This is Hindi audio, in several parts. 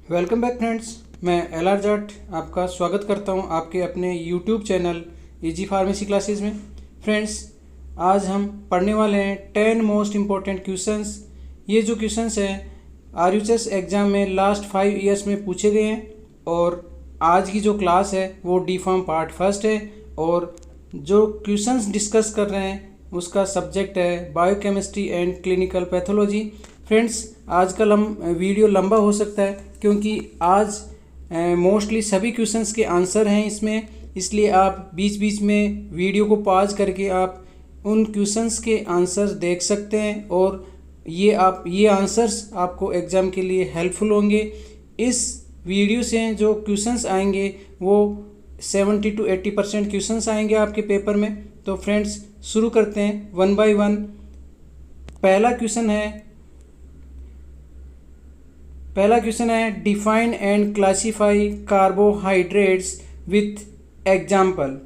Welcome back friends. मैं एल आर जाट आपका स्वागत करता हूं आपके अपने YouTube channel easy pharmacy classes में। फ्रेंड्स, आज हम पढ़ने वाले हैं 10 मोस्ट इम्पॉर्टेंट क्वेश्चंस। ये जो क्वेश्चंस हैं आरयूएचएस एग्ज़ाम में लास्ट 5 ईयर्स में पूछे गए हैं और आज की जो क्लास है वो डी फार्म पार्ट फर्स्ट है और जो क्वेश्चंस डिस्कस कर रहे हैं उसका सब्जेक्ट है biochemistry and clinical pathology. Friends, आज का वीडियो लंबा हो सकता है क्योंकि आज मोस्टली सभी क्वेश्चंस के आंसर हैं इसमें, इसलिए आप बीच बीच में वीडियो को पॉज करके आप उन क्वेश्चंस के आंसर्स देख सकते हैं और ये आंसर्स आपको एग्ज़ाम के लिए हेल्पफुल होंगे। इस वीडियो से जो क्वेश्चंस आएंगे वो 70 to 80% क्वेश्चंस आएंगे आपके पेपर में। तो फ्रेंड्स, शुरू करते हैं वन बाय वन। पहला क्वेश्चन है define and classify carbohydrates with example.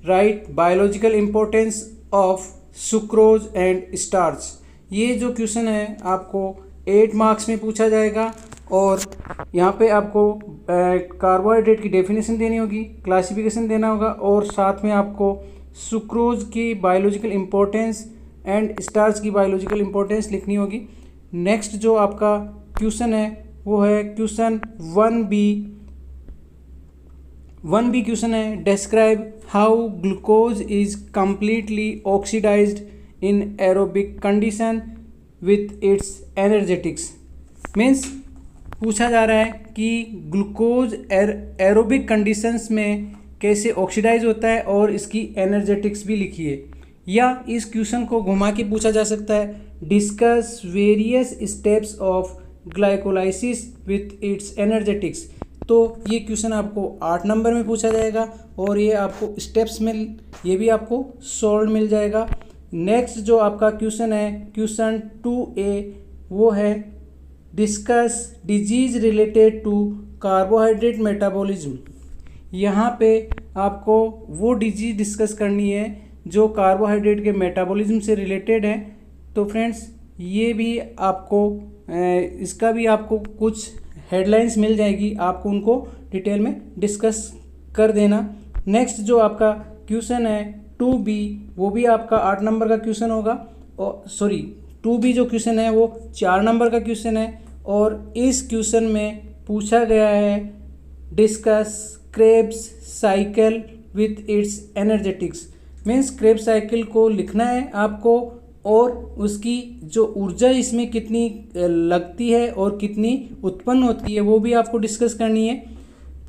Right biological importance of sucrose and starch. ये जो क्वेश्चन है आपको 8 मार्क्स में पूछा जाएगा और यहाँ पे आपको कार्बोहाइड्रेट की डेफिनेशन देनी होगी, क्लासिफिकेशन देना होगा और साथ में आपको सुक्रोज की बायोलॉजिकल इम्पोर्टेंस एंड स्टार्च की बायोलॉजिकल इम्पोर्टेंस लिखनी होगी। नेक्स्ट जो आपका क्वेश्चन है वो है क्वेश्चन 1B। 1B क्वेश्चन है describe how glucose is completely oxidised in aerobic condition with its energetics. Means पूछा जा रहा है कि ग्लूकोज एरोबिक कंडीशंस में कैसे ऑक्सीडाइज होता है और इसकी एनर्जेटिक्स भी लिखिए। या इस क्वेश्चन को घुमा के पूछा जा सकता है discuss various steps of glycolysis with its energetics. तो ये क्वेश्चन आपको 8 नंबर में पूछा जाएगा और ये आपको स्टेप्स में ये भी आपको सॉल्व मिल जाएगा। नेक्स्ट जो आपका क्वेश्चन है क्वेश्चन 2A वो है discuss disease related to carbohydrate metabolism. यहाँ पे आपको वो डिजीज डिस्कस करनी है जो कार्बोहाइड्रेट के मेटाबॉलिज्म से रिलेटेड है। तो फ्रेंड्स, ये भी आपको इसका भी आपको कुछ हेडलाइंस मिल जाएगी, आपको उनको डिटेल में डिस्कस कर देना। नेक्स्ट जो आपका क्वेश्चन है 2B वो भी आपका 8 नंबर का क्वेश्चन होगा और 2B जो क्वेश्चन है वो 4 नंबर का क्वेश्चन है और इस क्वेश्चन में पूछा गया है discuss Krebs cycle with its energetics. Means Krebs cycle को लिखना है आपको और उसकी जो ऊर्जा इसमें कितनी लगती है और कितनी उत्पन्न होती है वो भी आपको डिस्कस करनी है।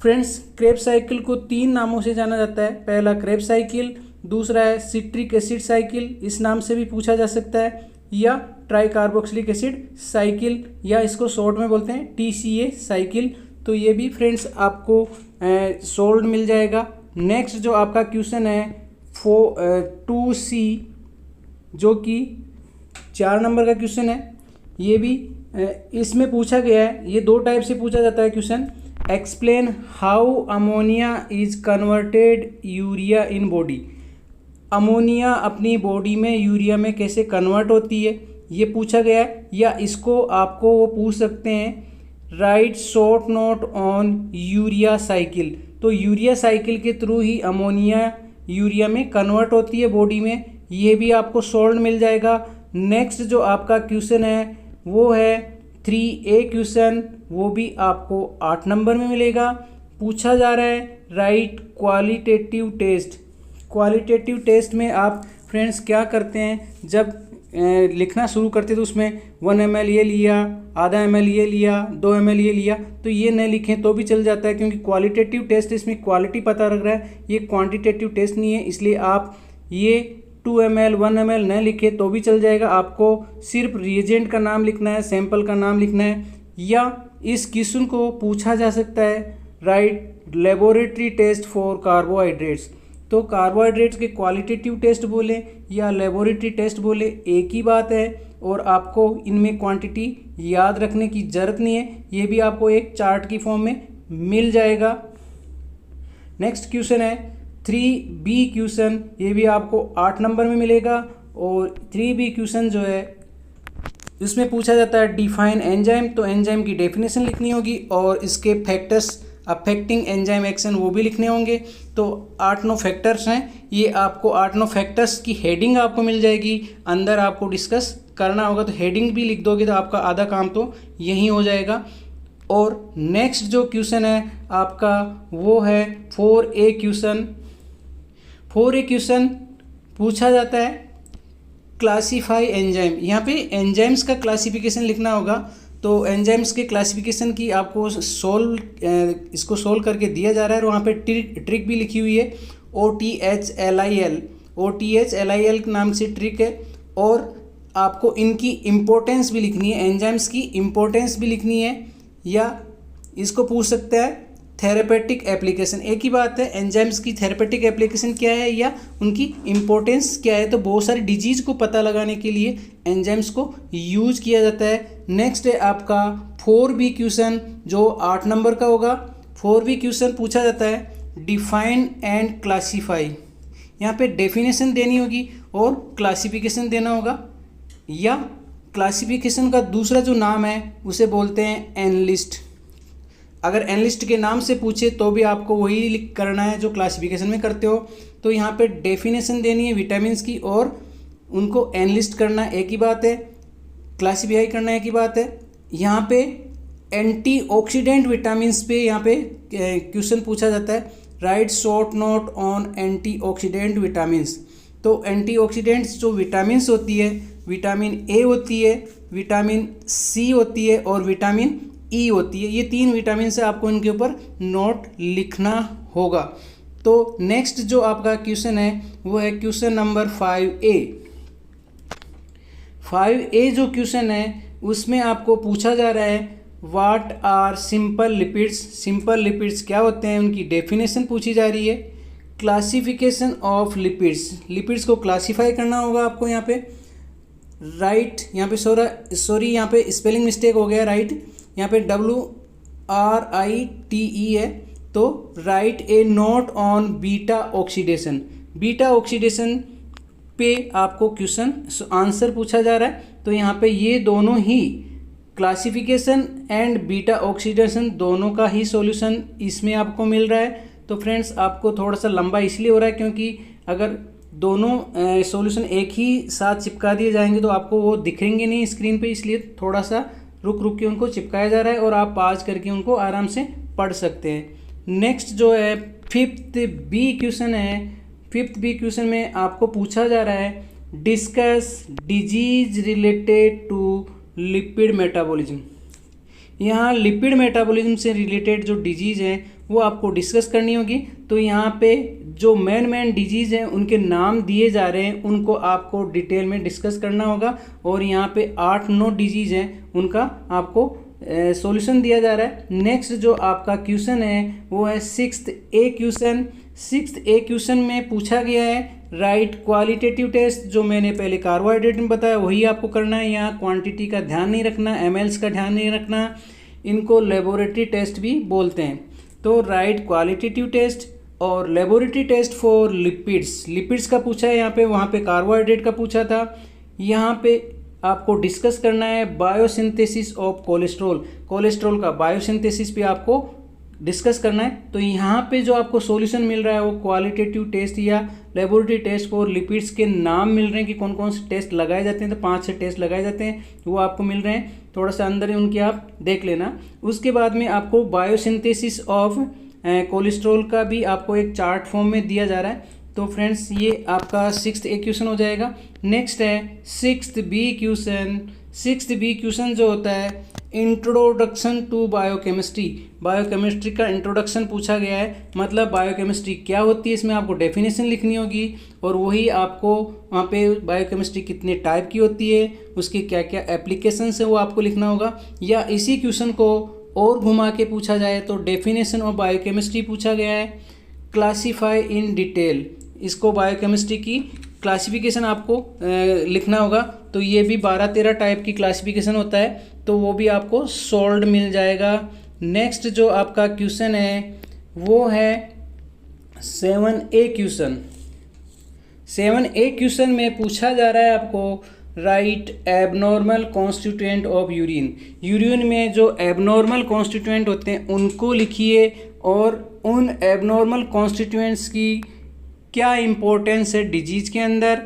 फ्रेंड्स, क्रेब्स साइकिल को 3 नामों से जाना जाता है। पहला क्रेब्स साइकिल, दूसरा है सिट्रिक एसिड साइकिल, इस नाम से भी पूछा जा सकता है, या ट्राई कार्बोक्सिलिक एसिड साइकिल, या इसको शॉर्ट में बोलते हैं TCA साइकिल। तो ये भी फ्रेंड्स आपको सोल्ड मिल जाएगा। नेक्स्ट जो आपका क्वेश्चन है 2C जो कि 4 नंबर का क्वेश्चन है, ये भी इसमें पूछा गया है। ये 2 टाइप से पूछा जाता है question. Explain how ammonia is converted urea in body. Ammonia अपनी बॉडी में यूरिया में कैसे कन्वर्ट होती है ये पूछा गया है। या इसको आपको वो पूछ सकते हैं right short note on urea cycle. तो यूरिया साइकिल के थ्रू ही अमोनिया यूरिया में कन्वर्ट होती है बॉडी में, ये भी आपको सॉल्व मिल जाएगा। नेक्स्ट जो आपका क्वेश्चन है वो है 3A क्वेश्चन, वो भी आपको 8 नंबर में मिलेगा। पूछा जा रहा है right qualitative test. Qualitative test में आप फ्रेंड्स क्या करते हैं, जब लिखना शुरू करते तो उसमें 1 ml ये लिया, आधा ml ये लिया, 2 ml ये लिया, तो ये नहीं लिखें तो भी चल जाता है क्योंकि क्वालिटेटिव टेस्ट इसमें क्वालिटी पता लग रहा है, ये क्वांटिटेटिव टेस्ट नहीं है। इसलिए आप ये 2 ml 1 ml नहीं लिखे तो भी चल जाएगा। आपको सिर्फ रिएजेंट का नाम लिखना है, सैंपल का नाम लिखना है। या इस क्वेश्चन को पूछा जा सकता है right laboratory test for carbohydrates. तो कार्बोहाइड्रेट्स के क्वालिटेटिव टेस्ट बोले या लेबोरेटरी टेस्ट बोले एक ही बात है और आपको इनमें क्वांटिटी याद रखने की ज़रूरत नहीं है, ये भी आपको एक चार्ट की फॉर्म में मिल जाएगा। नेक्स्ट क्वेश्चन है 3B क्वेश्चन, ये भी आपको 8 नंबर में मिलेगा और 3B क्वेश्चन जो है इसमें पूछा जाता है डिफाइन एंजाइम, तो एंजाइम की डेफिनेशन लिखनी होगी और इसके फैक्टर्स अफेक्टिंग एंजाइम एक्शन वो भी लिखने होंगे। तो 8-9 फैक्टर्स हैं, ये आपको 8-9 फैक्टर्स की हेडिंग आपको मिल जाएगी, अंदर आपको डिस्कस करना होगा, तो हेडिंग भी लिख दोगे तो आपका आधा काम तो यही हो जाएगा। और नेक्स्ट जो क्वेश्चन है आपका वो है 4A क्वेश्चन। 4A क्वेश्चन पूछा जाता है क्लासीफाई एंजाइम। यहाँ पे एंजाइम्स का क्लासिफिकेशन लिखना होगा, तो एंजाइम्स के क्लासिफिकेशन की आपको इसको सोल्व करके दिया जा रहा है और वहाँ पे ट्रिक भी लिखी हुई है OTHLIL नाम से ट्रिक है। और आपको इनकी इम्पोर्टेंस भी लिखनी है, एंजाइम्स की इम्पोर्टेंस भी लिखनी है, या इसको पूछ सकता है थेरेपेटिक एप्लीकेशन। एक ही बात है, एंजाइम्स की थेरेपेटिक एप्लीकेशन क्या है या उनकी इम्पोर्टेंस क्या है। तो बहुत सारी डिजीज़ को पता लगाने के लिए एंजाइम्स को यूज किया जाता है। नेक्स्ट है आपका 4B क्वेश्चन जो 8 नंबर का होगा। 4B क्वेश्चन पूछा जाता है डिफाइन एंड क्लासीफाई। यहाँ पे डेफिनेशन देनी होगी और क्लासिफिकेशन देना होगा, या क्लासिफिकेशन का दूसरा जो नाम है उसे बोलते हैं एनलिस्ट। अगर एनलिस्ट के नाम से पूछे तो भी आपको वही करना है जो क्लासिफिकेशन में करते हो। तो यहाँ पे डेफिनेशन देनी है विटामिन्स की और उनको एनलिस्ट करना एक ही बात है, क्लासिफाई करना एक ही बात है। यहाँ पे एंटीऑक्सीडेंट विटामिन्स पे यहाँ पे क्वेश्चन पूछा जाता है, right short note on antioxidant vitamins. तो एंटीऑक्सीडेंट्स जो विटामिन्स होती है, विटामिन ए होती है, विटामिन सी होती है और विटामिन ई होती है। ये 3 विटामिन से आपको इनके ऊपर नोट लिखना होगा। तो नेक्स्ट जो आपका क्वेश्चन है वो है क्वेश्चन नंबर 5A। 5A जो क्वेश्चन है उसमें आपको पूछा जा रहा है what are simple lipids. Simple lipids क्या होते हैं, उनकी डेफिनेशन पूछी जा रही है। क्लासिफिकेशन ऑफ लिपिड्स, लिपिड्स को क्लासीफाई करना होगा आपको। यहाँ पे राइट, यहाँ पे सॉरी यहाँ पे स्पेलिंग मिस्टेक हो गया, राइट यहाँ पे WRITE है। तो right A note on beta oxidation. Beta oxidation पे आपको क्वेश्चन आंसर पूछा जा रहा है। तो यहाँ पे ये दोनों ही क्लासिफिकेशन एंड बीटा ऑक्सीडेशन दोनों का ही सॉल्यूशन इसमें आपको मिल रहा है। तो फ्रेंड्स आपको थोड़ा सा लंबा इसलिए हो रहा है क्योंकि अगर दोनों सॉल्यूशन एक ही साथ चिपका दिए जाएंगे तो आपको वो दिखेंगे नहीं स्क्रीन पे, इसलिए थोड़ा सा रुक के उनको चिपकाया जा रहा है और आप पाज करके उनको आराम से पढ़ सकते हैं। नेक्स्ट जो है 5th B क्वेश्चन है। 5th B क्वेश्चन में आपको पूछा जा रहा है discuss disease related to lipid metabolism. यहाँ लिपिड मेटाबॉलिज्म से रिलेटेड जो डिजीज़ हैं वो आपको डिस्कस करनी होगी। तो यहाँ पे जो मेन डिजीज़ हैं उनके नाम दिए जा रहे हैं, उनको आपको डिटेल में डिस्कस करना होगा। और यहाँ पे 8-9 डिजीज़ हैं, उनका आपको सॉल्यूशन दिया जा रहा है। नेक्स्ट जो आपका क्वेश्चन है वो है 6th A question. 6th A question में पूछा गया है राइट क्वालिटेटिव टेस्ट। जो मैंने पहले कार्बोहाइड्रेट में बताया वही आपको करना है। यहाँ क्वांटिटी का ध्यान नहीं रखना, mls का ध्यान नहीं रखना, इनको लेबोरेटरी टेस्ट भी बोलते हैं। तो राइट क्वालिटेटिव टेस्ट और laboratory test for lipids. Lipids का पूछा है यहाँ पे, वहाँ पे कार्बोहाइड्रेट का पूछा था। यहाँ पे आपको डिस्कस करना है बायोसिंथेसिस ऑफ कोलेस्ट्रॉल। कोलेस्ट्रॉल का बायोसिंथेसिस पे आपको डिस्कस करना है। तो यहाँ पे जो आपको सॉल्यूशन मिल रहा है वो क्वालिटेटिव टेस्ट या लेबोरेटरी टेस्ट फॉर लिपिड्स के नाम मिल रहे हैं कि कौन कौन से टेस्ट लगाए जाते हैं। तो 5-6 टेस्ट लगाए जाते हैं, वो आपको मिल रहे हैं। थोड़ा सा अंदर उनके आप देख लेना। उसके बाद में आपको बायोसिंथेसिस ऑफ कोलेस्ट्रॉल का भी आपको एक चार्ट फॉर्म में दिया जा रहा है। तो फ्रेंड्स ये आपका 6th A क्वेश्चन हो जाएगा। नेक्स्ट है 6th B question. 6th B question जो होता है इंट्रोडक्शन टू बायोकेमिस्ट्री। बायोकेमिस्ट्री का इंट्रोडक्शन पूछा गया है, मतलब बायोकेमिस्ट्री क्या होती है, इसमें आपको डेफिनेशन लिखनी होगी। और वही आपको वहाँ पे बायोकेमिस्ट्री कितने टाइप की होती है, उसके क्या क्या एप्लीकेशंस है वो आपको लिखना होगा। या इसी क्वेश्चन को और घुमा के पूछा जाए तो डेफिनेशन ऑफ बायोकेमिस्ट्री पूछा गया है। क्लासीफाई इन डिटेल, इसको बायोकेमिस्ट्री की क्लासिफिकेशन आपको लिखना होगा। तो ये भी 12-13 टाइप की क्लासिफिकेशन होता है, तो वो भी आपको सॉल्व्ड मिल जाएगा। नेक्स्ट जो आपका क्वेश्चन है वो है 7A क्वेश्चन। 7A क्वेश्चन में पूछा जा रहा है आपको right abnormal constituent of urine. Urine में जो एबनॉर्मल कॉन्स्टिट्यूएंट होते हैं उनको लिखिए और उन एबनॉर्मल कॉन्स्टिट्यूएंट्स की क्या इम्पोर्टेंस है डिजीज़ के अंदर।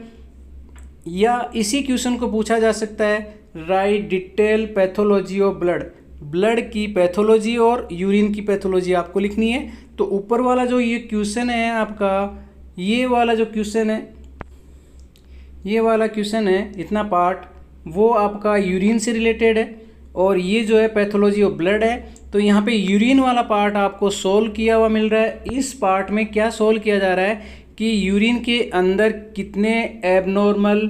या इसी क्वेश्चन को पूछा जा सकता है right detail pathology of blood. Blood की पैथोलॉजी और यूरिन की पैथोलॉजी आपको लिखनी है। तो ऊपर वाला जो ये क्वेश्चन है आपका, ये वाला जो क्वेश्चन है, ये वाला क्वेश्चन है इतना पार्ट, वो आपका यूरिन से रिलेटेड है और ये जो है पैथोलॉजी ऑफ ब्लड है। तो यहाँ पे यूरिन वाला पार्ट आपको सोल्व किया हुआ मिल रहा है। इस पार्ट में क्या सोल्व किया जा रहा है कि यूरिन के अंदर कितने एबनॉर्मल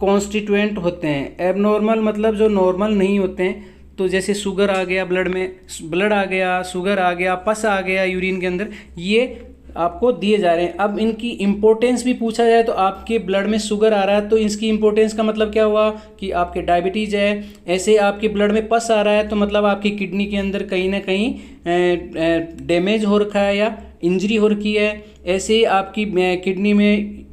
कॉन्स्टिट्यूएंट होते हैं। एबनॉर्मल मतलब जो नॉर्मल नहीं होते हैं, तो जैसे शुगर आ गया ब्लड में, ब्लड आ गया, शुगर आ गया, पस आ गया यूरिन के अंदर, ये आपको दिए जा रहे हैं। अब इनकी इम्पोर्टेंस भी पूछा जाए तो आपके ब्लड में शुगर आ रहा है तो इसकी इम्पोर्टेंस का मतलब क्या हुआ कि आपके डायबिटीज़ है। ऐसे आपके ब्लड में पस आ रहा है तो मतलब आपकी किडनी के अंदर कहीं ना कहीं डैमेज हो रखा है या इंजरी हो रखी है। ऐसे ही आपकी किडनी में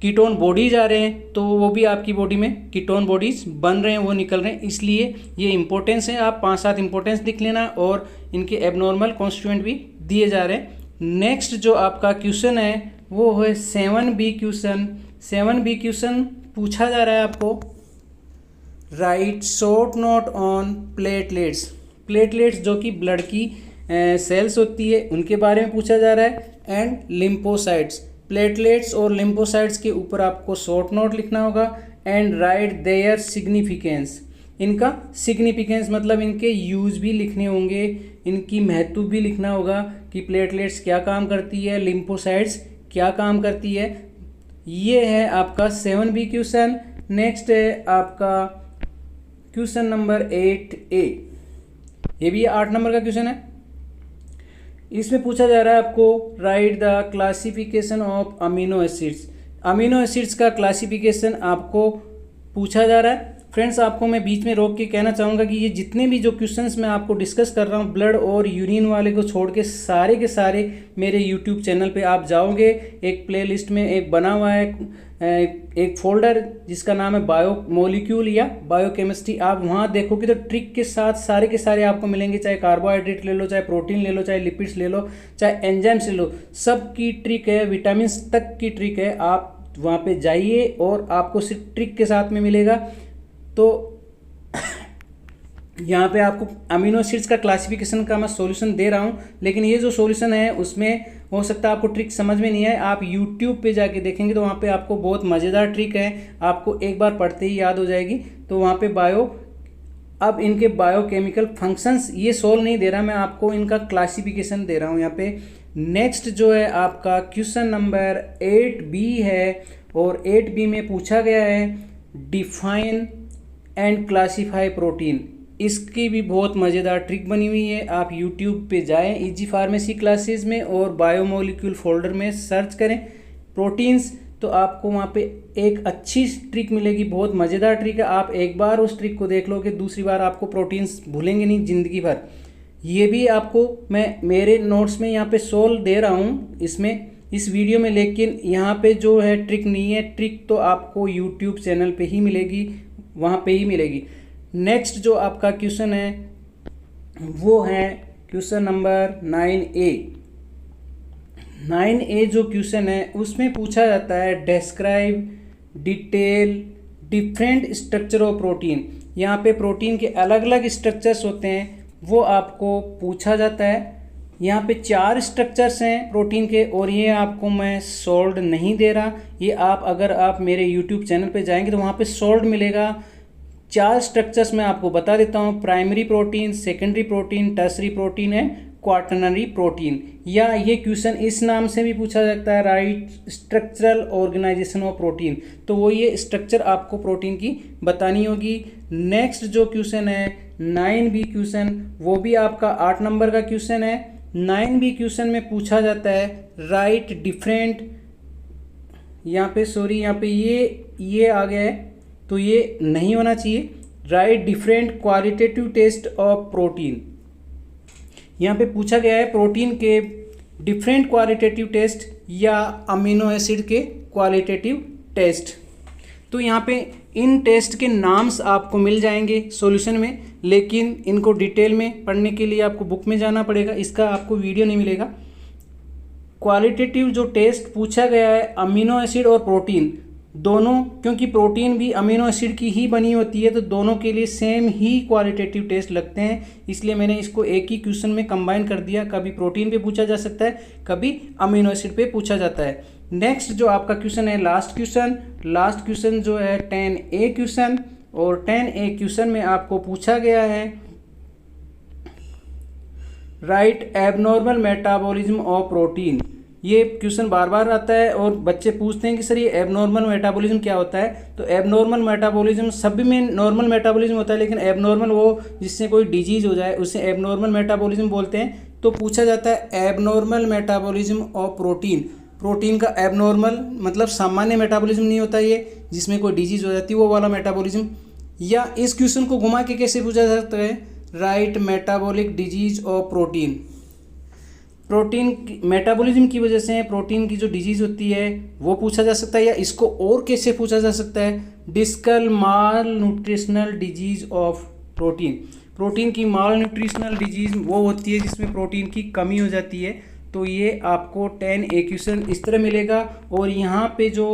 कीटोन बॉडीज आ रहे हैं तो वो भी आपकी बॉडी में कीटोन बॉडीज बन रहे हैं, वो निकल रहे हैं, इसलिए ये इंपॉर्टेंस है। आप 5-7 इंपॉर्टेंस लिख लेना और इनके एबनॉर्मल कॉन्स्टिट्यूएंट भी दिए जा रहे हैं। नेक्स्ट जो आपका क्वेश्चन है वो है 7B क्वेश्चन। 7B क्वेश्चन पूछा जा रहा है आपको right short note on platelets. Platelets जो कि ब्लड की सेल्स होती है उनके बारे में पूछा जा रहा है, एंड लिम्फोसाइट्स। प्लेटलेट्स और लिम्फोसाइट्स के ऊपर आपको शॉर्ट नोट लिखना होगा एंड राइट देयर सिग्निफिकेंस। इनका सिग्निफिकेंस मतलब इनके यूज भी लिखने होंगे, इनकी महत्व भी लिखना होगा कि प्लेटलेट्स क्या काम करती है, लिम्फोसाइट्स क्या काम करती है। ये है आपका 7B क्वेश्चन। नेक्स्ट है आपका क्वेश्चन नंबर 8A। ये भी 8 नंबर का क्वेश्चन है। इसमें पूछा जा रहा है आपको right the classification of amino acids. Amino acids का क्लासिफिकेशन आपको पूछा जा रहा है। फ्रेंड्स, आपको मैं बीच में रोक के कहना चाहूँगा कि ये जितने भी जो क्वेश्चंस मैं आपको डिस्कस कर रहा हूँ ब्लड और यूरिन वाले को छोड़ के सारे मेरे यूट्यूब चैनल पे आप जाओगे, एक प्लेलिस्ट में एक बना हुआ है एक फोल्डर जिसका नाम है बायो मॉलिक्यूल या बायोकेमिस्ट्री। आप वहाँ देखोगे तो ट्रिक के साथ सारे के सारे आपको मिलेंगे, चाहे कार्बोहाइड्रेट ले लो, चाहे प्रोटीन ले लो, चाहे लिपिड्स ले लो, चाहे एंजाइम्स ले लो, सब की ट्रिक है, विटामिन तक की ट्रिक है। आप वहाँ पे जाइए और आपको सिर्फ ट्रिक के साथ में मिलेगा। तो यहाँ पे आपको अमीनो एसिड्स का क्लासिफिकेशन का मैं सॉल्यूशन दे रहा हूँ, लेकिन ये जो सॉल्यूशन है उसमें हो सकता है आपको ट्रिक समझ में नहीं आए। आप यूट्यूब पे जाके देखेंगे तो वहाँ पे आपको बहुत मज़ेदार ट्रिक है, आपको एक बार पढ़ते ही याद हो जाएगी। तो वहाँ पे अब इनके बायोकेमिकल फंक्शंस ये सोल्व नहीं दे रहा, मैं आपको इनका क्लासिफिकेशन दे रहा हूँ यहाँ पे। नेक्स्ट जो है आपका क्वेश्चन नंबर 8B है और 8B में पूछा गया है डिफाइन एंड क्लासीफाई प्रोटीन। इसकी भी बहुत मज़ेदार ट्रिक बनी हुई है। आप YouTube पे जाएं इजी फार्मेसी क्लासेस में और बायोमोलिक्यूल फोल्डर में सर्च करें प्रोटीन्स, तो आपको वहाँ पे एक अच्छी ट्रिक मिलेगी, बहुत मज़ेदार ट्रिक है। आप एक बार उस ट्रिक को देख लोगे, दूसरी बार आपको प्रोटीन्स भूलेंगे नहीं ज़िंदगी भर। ये भी आपको मैं मेरे नोट्स में यहाँ पे सोल्व दे रहा हूँ इस वीडियो में, लेकिन यहाँ पे जो है ट्रिक नहीं है। ट्रिक तो आपको यूट्यूब चैनल पे ही मिलेगी, वहाँ पे ही मिलेगी। नेक्स्ट जो आपका क्वेश्चन है वो है क्वेश्चन नंबर 9A। 9A जो क्वेश्चन है उसमें पूछा जाता है describe detail different structure of protein. यहाँ पे प्रोटीन के अलग अलग स्ट्रक्चर्स होते हैं वो आपको पूछा जाता है। यहाँ पे 4 स्ट्रक्चर्स हैं प्रोटीन के और ये आपको मैं सोल्ड नहीं दे रहा, ये अगर आप मेरे यूट्यूब चैनल पे जाएंगे तो वहाँ पे सोल्ड मिलेगा। 4 स्ट्रक्चर्स मैं आपको बता देता हूँ, primary protein, secondary protein, tertiary protein and quaternary protein. या ये क्वेश्चन इस नाम से भी पूछा जाता है right structural organisation of protein. तो वो ये स्ट्रक्चर आपको प्रोटीन की बतानी होगी। नेक्स्ट जो क्वेश्चन है 9B क्वेश्चन, वो भी आपका 8 नंबर का क्वेश्चन है। 9B क्वेश्चन में पूछा जाता है राइट डिफरेंट, यहाँ पे ये आ गया है तो ये नहीं होना चाहिए। Right different qualitative test of protein, यहाँ पे पूछा गया है प्रोटीन के डिफरेंट क्वालिटेटिव टेस्ट या अमीनो एसिड के क्वालिटेटिव टेस्ट। तो यहाँ पे इन टेस्ट के नाम्स आपको मिल जाएंगे सॉल्यूशन में, लेकिन इनको डिटेल में पढ़ने के लिए आपको बुक में जाना पड़ेगा, इसका आपको वीडियो नहीं मिलेगा। क्वालिटेटिव जो टेस्ट पूछा गया है अमीनो एसिड और प्रोटीन दोनों, क्योंकि प्रोटीन भी अमीनो एसिड की ही बनी होती है, तो दोनों के लिए सेम ही क्वालिटेटिव टेस्ट लगते हैं, इसलिए मैंने इसको एक ही क्वेश्चन में कंबाइन कर दिया। कभी प्रोटीन पे पूछा जा सकता है, कभी अमीनो एसिड पे पूछा जाता है। नेक्स्ट जो आपका क्वेश्चन है लास्ट क्वेश्चन जो है 10A क्वेश्चन, और 10A क्वेश्चन में आपको पूछा गया है right abnormal metabolism of protein. ये क्वेश्चन बार बार आता है और बच्चे पूछते हैं कि सर ये एबनॉर्मल मेटाबॉलिज्म क्या होता है। तो एबनॉर्मल मेटाबॉलिज्म सभी में नॉर्मल मेटाबॉलिज्म होता है, लेकिन एबनॉर्मल वो जिससे कोई डिजीज हो जाए उसे एबनॉर्मल मेटाबॉलिज्म बोलते हैं। तो पूछा जाता है एबनॉर्मल मेटाबॉलिज्म ऑफ प्रोटीन का एबनॉर्मल मतलब सामान्य मेटाबॉलिज्म नहीं होता ये, जिसमें कोई डिजीज हो जाती है वो वाला मेटाबॉलिज्म। या इस क्वेश्चन को घुमा के कैसे पूछा जा सकता है, right metabolic disease of protein metabolism की वजह से प्रोटीन की जो डिजीज होती है वो पूछा जा सकता है। या इसको और कैसे पूछा जा सकता है, डिस्कल माल न्यूट्रिशनल डिजीज ऑफ प्रोटीन की माल न्यूट्रिशनल डिजीज वो होती है जिसमें प्रोटीन की कमी हो जाती है। तो ये आपको 10A क्वेश्चन इस तरह मिलेगा, और यहाँ पे जो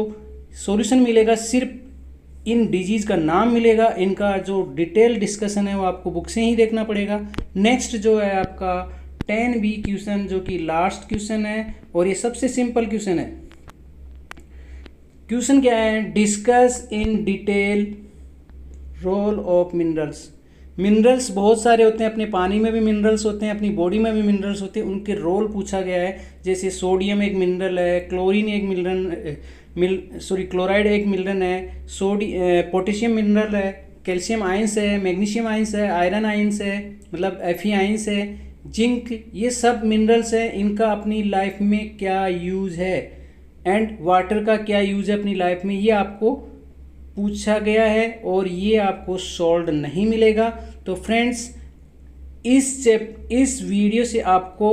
सॉल्यूशन मिलेगा सिर्फ इन डिजीज़ का नाम मिलेगा, इनका जो डिटेल डिस्कशन है वो आपको बुक से ही देखना पड़ेगा। नेक्स्ट जो है आपका 10B क्वेश्चन जो कि लास्ट क्वेश्चन है, और ये सबसे सिंपल क्वेश्चन है। क्वेश्चन क्या है, discuss in detail role of minerals बहुत सारे होते हैं, अपने पानी में भी मिनरल्स होते हैं, अपनी बॉडी में भी मिनरल्स होते हैं, उनके रोल पूछा गया है। जैसे सोडियम एक मिनरल है, क्लोरीन एक क्लोराइड एक मिनरल है, पोटेशियम मिनरल है, कैल्शियम आयंस है, मैग्नीशियम आयंस है, आयरन आयंस है मतलब Fe आयंस है, जिंक, ये सब मिनरल्स हैं, इनका अपनी लाइफ में क्या यूज़ है, एंड वाटर का क्या यूज़ है अपनी लाइफ में, ये आपको पूछा गया है और ये आपको सॉल्व नहीं मिलेगा। तो फ्रेंड्स इस वीडियो से आपको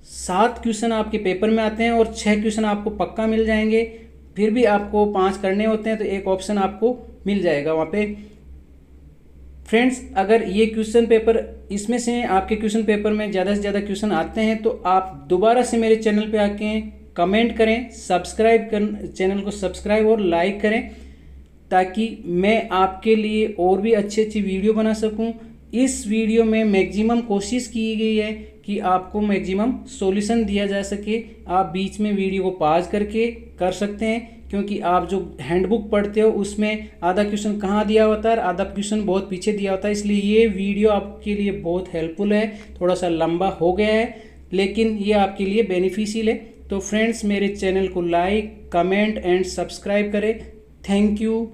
7 क्वेश्चन आपके पेपर में आते हैं और 6 क्वेश्चन आपको पक्का मिल जाएंगे। फिर भी आपको 5 करने होते हैं तो एक ऑप्शन आपको मिल जाएगा वहाँ पे। फ्रेंड्स अगर ये क्वेश्चन पेपर इसमें से आपके क्वेश्चन पेपर में ज़्यादा से ज़्यादा क्वेश्चन आते हैं तो आप दोबारा से मेरे चैनल पे आके कमेंट करें, चैनल को सब्सक्राइब और लाइक करें, ताकि मैं आपके लिए और भी अच्छी वीडियो बना सकूं। इस वीडियो में मैक्सिमम कोशिश की गई है कि आपको मैक्सिमम सॉल्यूशन दिया जा सके। आप बीच में वीडियो को पॉज करके कर सकते हैं, क्योंकि आप जो हैंडबुक पढ़ते हो उसमें आधा क्वेश्चन कहाँ दिया होता है और आधा क्वेश्चन बहुत पीछे दिया होता है, इसलिए ये वीडियो आपके लिए बहुत हेल्पफुल है। थोड़ा सा लंबा हो गया है लेकिन ये आपके लिए बेनिफिशियल है। तो फ्रेंड्स मेरे चैनल को लाइक, कमेंट एंड सब्सक्राइब करें। Thank you.